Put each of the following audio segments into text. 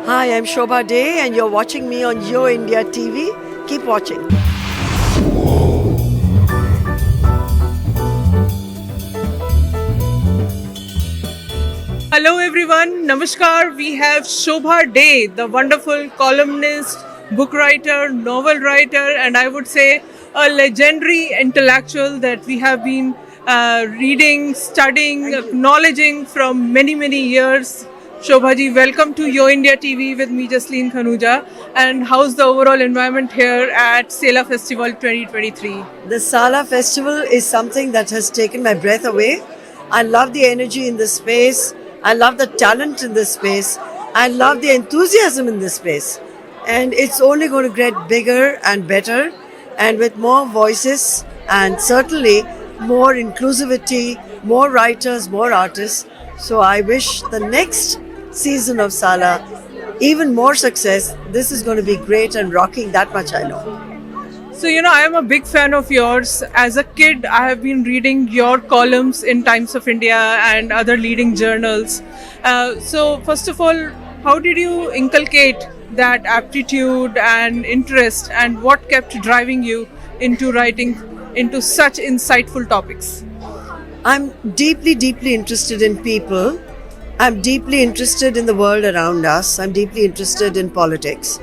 Hi, I'm Shobha Day, and you're watching me on Yo India TV. Keep watching. Hello everyone, Namaskar. We have Shobha Day, the wonderful columnist, book writer, novel writer, and I would say a legendary intellectual that we have been reading, studying, acknowledging from many years. Shobha ji, welcome to Yo India TV with me, Jasleen Khanuja. And how's the overall environment here at Sela Festival 2023? The Sala Festival is something that has taken my breath away. I love the energy in this space. I love the talent in this space. I love the enthusiasm in this space. And it's only going to get bigger and better, and with more voices and certainly more inclusivity, more writers, more artists. So I wish the next season of Sala even more success. This is going to be great and rocking, that much I know. So, I am a big fan of yours. As a kid, I have been reading your columns in Times of India and other leading journals. So, first of all, how did you inculcate that aptitude and interest, and what kept driving you into writing into such insightful topics? I'm deeply interested in people. I'm deeply interested in the world around us. I'm deeply interested in politics.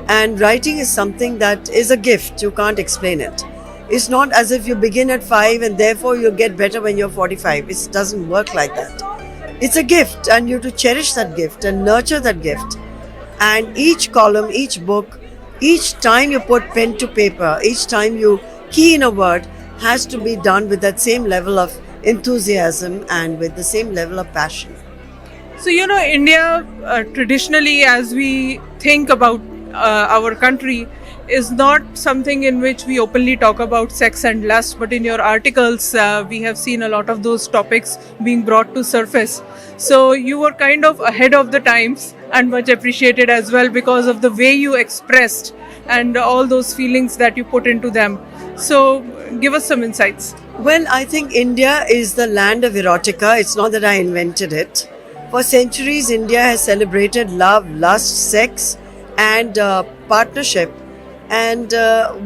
And writing is something that is a gift. You can't explain it. It's not as if you begin at 5 and therefore you get better when you're 45. It doesn't work like that. It's a gift, and you have to cherish that gift and nurture that gift. And each column, each book, each time you put pen to paper, each time you key in a word, has to be done with that same level of enthusiasm and with the same level of passion. So, India traditionally, as we think about our country, is not something in which we openly talk about sex and lust, but in your articles, we have seen a lot of those topics being brought to surface. So, you were kind of ahead of the times and much appreciated as well because of the way you expressed and all those feelings that you put into them. So, give us some insights. Well, I think India is the land of erotica. It's not that I invented it. For centuries, India has celebrated love, lust, sex, and partnership. And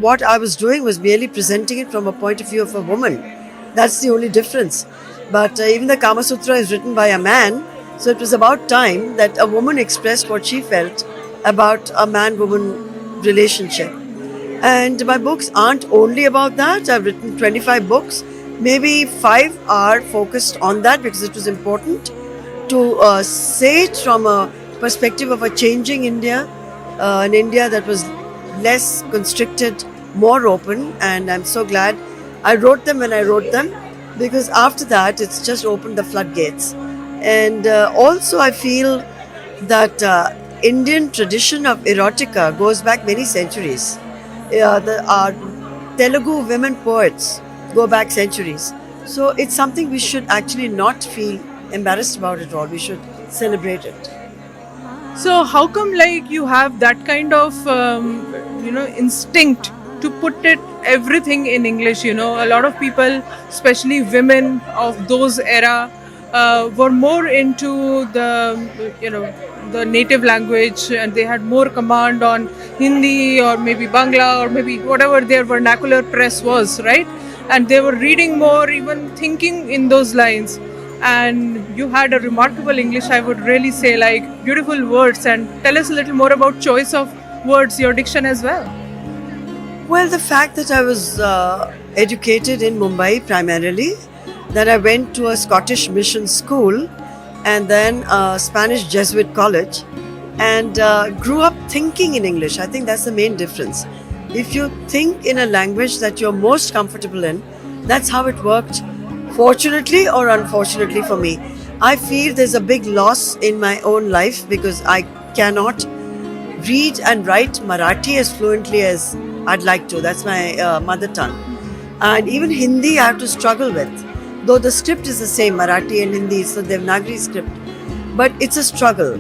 what I was doing was merely presenting it from a point of view of a woman. That's the only difference. But even the Kama Sutra is written by a man, so it was about time that a woman expressed what she felt about a man-woman relationship. And my books aren't only about that. I've written 25 books. Maybe 5 are focused on that because it was important to say it from a perspective of a changing India, an India that was less constricted, more open. And I'm so glad I wrote them when I wrote them, because after that it's just opened the floodgates. And also I feel that Indian tradition of erotica goes back many centuries. Our Telugu women poets go back centuries. So it's something we should actually not feel embarrassed about it all. We should celebrate it. So how come you have that kind of instinct to put it everything in English? A lot of people, especially women of those era, were more into the native language, and they had more command on Hindi or maybe Bangla or maybe whatever their vernacular press was, right? And they were reading more, even thinking in those lines. And you had a remarkable English, I would really say, beautiful words. And tell us a little more about choice of words, your diction as well. Well, the fact that I was educated in Mumbai primarily, that I went to a Scottish mission school and then a Spanish Jesuit college, and grew up thinking in English. I think that's the main difference. If you think in a language that you're most comfortable in, that's how it worked. Fortunately or unfortunately for me, I feel there's a big loss in my own life because I cannot read and write Marathi as fluently as I'd like to. That's my mother tongue. And even Hindi I have to struggle with. Though the script is the same, Marathi and Hindi, it's the Devanagari script. But it's a struggle.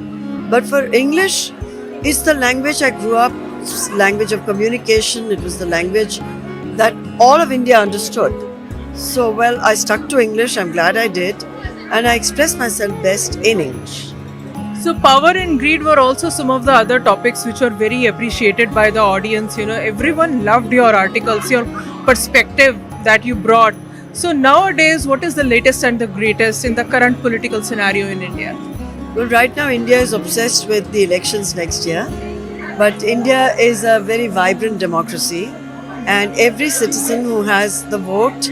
But for English, it's the language I grew up, it's the language of communication. It was the language that all of India understood. So, well, I stuck to English. I'm glad I did. And I expressed myself best in English. So power and greed were also some of the other topics which were very appreciated by the audience. Everyone loved your articles, your perspective that you brought. So nowadays, what is the latest and the greatest in the current political scenario in India? Well, right now India is obsessed with the elections next year, but India is a very vibrant democracy, and every citizen who has the vote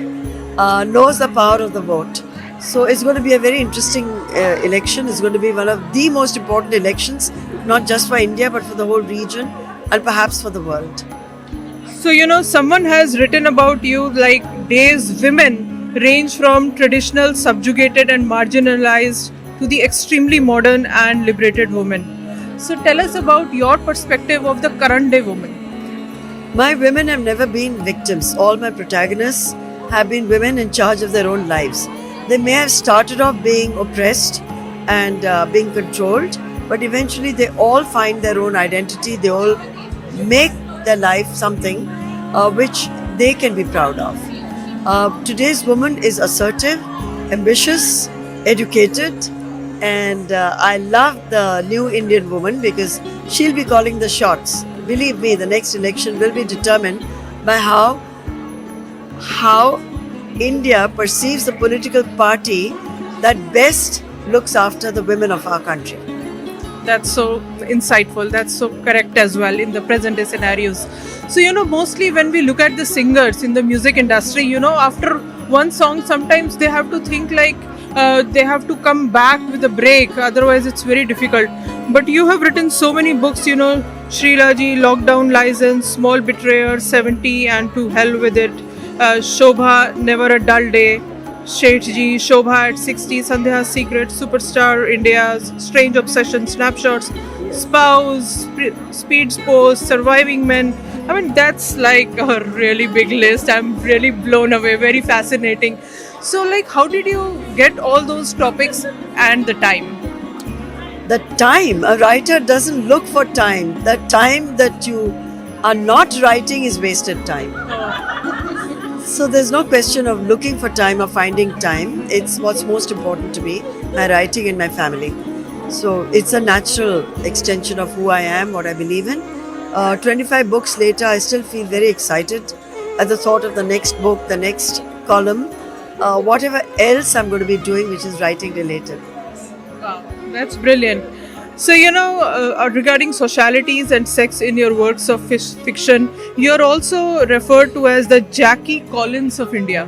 knows the power of the vote. So it's going to be a very interesting election. It's going to be one of the most important elections, not just for India, but for the whole region and perhaps for the world. So, someone has written about you like days women range from traditional, subjugated, and marginalized to the extremely modern and liberated woman. So, tell us about your perspective of the current day woman. My women have never been victims. All my protagonists have been women in charge of their own lives. They may have started off being oppressed and being controlled, but eventually they all find their own identity. They all make their life something which they can be proud of. Today's woman is assertive, ambitious, educated, and I love the new Indian woman because she'll be calling the shots. Believe me, the next election will be determined by how India perceives the political party that best looks after the women of our country. That's so insightful. That's so correct as well in the present day scenarios. So, mostly when we look at the singers in the music industry, after one song, sometimes they have to think like they have to come back with a break. Otherwise, it's very difficult. But you have written so many books, Shrila Ji, Lockdown License, Small Betrayer, 70, and To Hell With It. Shobha, Never a Dull Day, Sheth Ji, Shobha at 60, Sandhya's Secret, Superstar India's Strange Obsession, Snapshots, Spouse, Speed's Post, Surviving Men. I mean, that's like a really big list. I'm really blown away, very fascinating. So, like, how did you get all those topics and the time? The time, a writer doesn't look for time. The time that you are not writing is wasted time. So there's no question of looking for time or finding time. It's what's most important to me, my writing and my family. So it's a natural extension of who I am, what I believe in. 25 books later, I still feel very excited at the thought of the next book, the next column, whatever else I'm going to be doing which is writing related. Wow, that's brilliant. So, regarding socialities and sex in your works of fiction, you're also referred to as the Jackie Collins of India.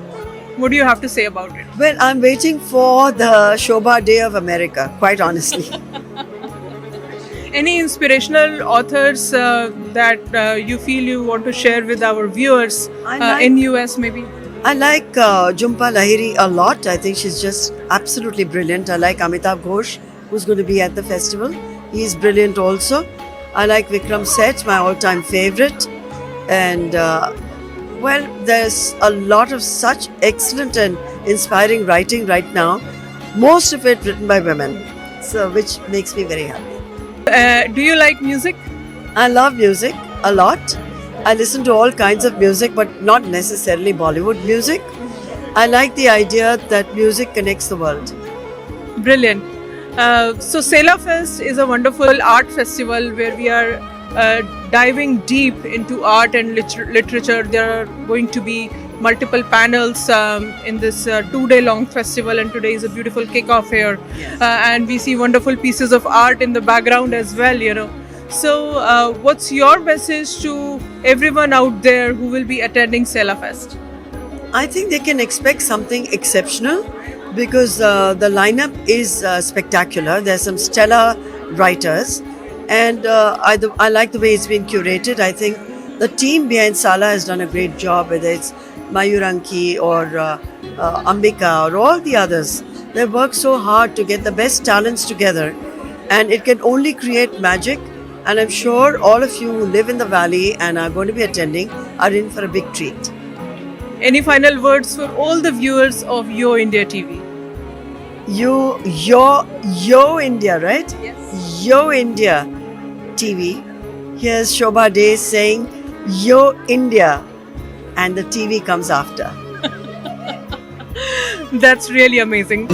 What do you have to say about it? Well, I'm waiting for the Shobha Day of America, quite honestly. Any inspirational authors that you feel you want to share with our viewers in US maybe? I like Jhumpa Lahiri a lot. I think she's just absolutely brilliant. I like Amitabh Ghosh, who's going to be at the festival. He's brilliant also. I like Vikram Seth, my all-time favorite. And there's a lot of such excellent and inspiring writing right now. Most of it written by women, so which makes me very happy. Do you like music? I love music a lot. I listen to all kinds of music, but not necessarily Bollywood music. I like the idea that music connects the world. Brilliant. So Sela Fest is a wonderful art festival where we are diving deep into art and literature. There are going to be multiple panels in this 2-day long festival, and today is a beautiful kickoff here. Yes. And we see wonderful pieces of art in the background as well. So what's your message to everyone out there who will be attending Sela Fest? I think they can expect something exceptional because the lineup is spectacular. There's some stellar writers, and I like the way it's been curated. I think the team behind Sala has done a great job, whether it's Mayuranki or Ambika or all the others. They've worked so hard to get the best talents together, and it can only create magic. And I'm sure all of you who live in the valley and are going to be attending are in for a big treat. Any final words for all the viewers of Yo India TV? Yo India, right? Yes. Yo India TV. Here's Shobha Day saying Yo India, and the TV comes after. That's really amazing.